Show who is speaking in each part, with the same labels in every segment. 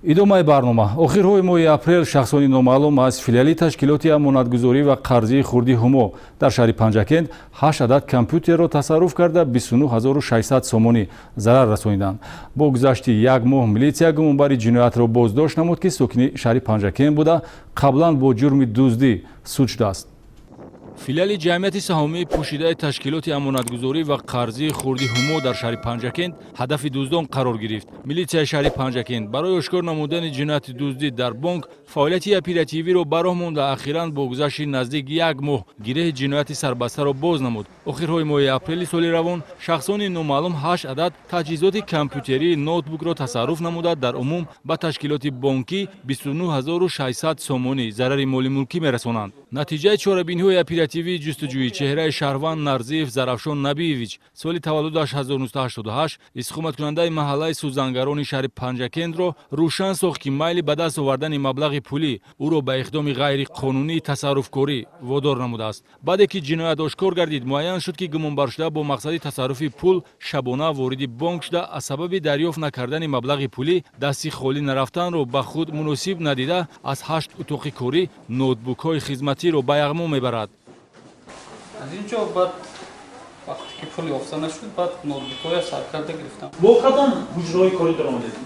Speaker 1: идомаи барнома охирҳои моҳи апрел шахсони номаълум аз филиали ташкилоти амонатгузорӣ ва қарзии хурди ҳумо дар шаҳри Панҷакент 8 адад компютерро тасарруф карда 29600 сомонӣ зарар расониданд. Бо гузашти як моҳ милитсия гумонбари ҷиноятро боздошт намуд, ки сокини шаҳри Панҷакент буда қаблан бо ҷурми дуздӣ суд шудааст. филиали ҷамъияти саҳомии пӯшидаи ташкилоти амонатгузорӣ ва қарзии хурди ҳумо дар шаҳри Панҷакент ҳадафи дуздон қарор гирифт. Милитсияи шаҳри Панҷакент барои ошкор намудани ҷинояти дуздӣ дар бонк фаъолияти оперативиро ба роҳ монда ахиран бо гузашти наздик як моҳ гиреҳи ҷинояти сарбастаро боз намуд. Охирҳои моҳи апрели соли равон шахсони номаълум 8 адад таҷҳизоти компютерии ноутбукро тасарруф намуда дар умум ба ташкилоти бонкӣ 29600 сомонӣ зарари моли мулкӣ мерасонанд. натиҷаи чорабиниҳои оперативии ҷустуҷӯӣ чеҳраи шаҳрванд Нарзиев Зарафшон Набиевич соли таваллудаш 1988 истиқоматкунандаи маҳаллаи Сӯзангарони шаҳри Панҷакентро рӯшан сохт, ки майли ба даст овардани маблағи пулӣ ӯро ба иқдоми ғайриқонунии тасарруфкорӣ водор намудааст. баъде ки ҷиноят ошкор гардид, муайян шуд, ки гумонбаршуда бо мақсади тасарруфи пул шабона вориди бонк шуда, аз сабаби дарёфт накардани маблағи пулӣ дасти холӣ нарафтанро ба худ муносиб надида, аз 8 утоқи корӣ ноутбукҳои хизматиро ба яғмо мебарад.
Speaker 2: از اینجا بعد وقتی که پول یافته نشد بعد نوتبوک‌های سرکرده گرفتم.
Speaker 3: با کدام حجره‌های کاری در آمدید؟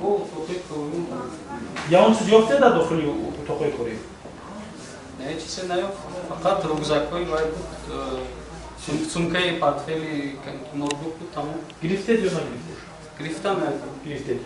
Speaker 2: با اتاق کاری.
Speaker 3: یا اون چیز یافته در داخل اتاق کاری؟
Speaker 2: نه چیزی نیافت. فقط رگزک‌های وای بود. سومکه پورتفلی نوتبوک بود تمام.
Speaker 3: گرفتید یا نگرفتید؟
Speaker 2: گرفتم
Speaker 3: گرفتید.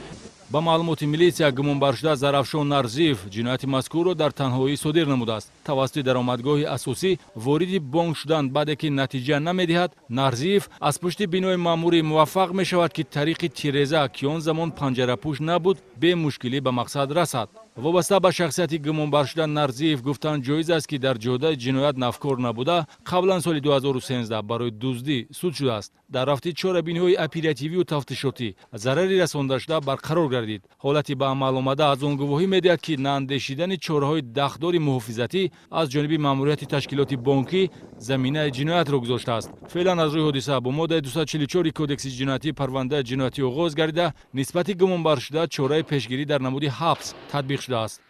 Speaker 1: ба маълумоти милитсия гумонбаршуда Зарафшон Нарзиев ҷинояти мазкурро дар танҳоӣ содир намудааст. тавассути даромадгоҳи асосӣ вориди бонк шудан баъде ки натиҷа намедиҳад, Нарзиев аз пушти бинои маъмурӣ муваффақ мешавад, ки тарики тиреза, ки он замон панҷарапӯш набуд, бе мушкилӣ ба мақсад расад. вобаста ба шахсияти гумонбаршуда Нарзиев гуфтан ҷоиз аст, ки дар ҷодаи ҷиноят навкор набуда қаблан соли 2013 барои дуздӣ суд шудааст. дар рафти чорабиниҳои оперативию тафтишотӣ зарари расондашуда барқарор гардид. ҳолати ба амал омада аз он гувоҳӣ медиҳад, ки наандешидани чораҳои дахдори муҳофизатӣ аз ҷониби маъмурияти ташкилоти бонкӣ заминаи ҷиноятро гузоштааст. феълан аз рӯи ҳодиса бо моддаи 244 кодекси ҷиноятӣ парвандаи ҷиноятӣ оғоз гардида, нисбати гумонбаршуда чораи пешгирӣ дар намуди ҳабс татбиқ шудааст.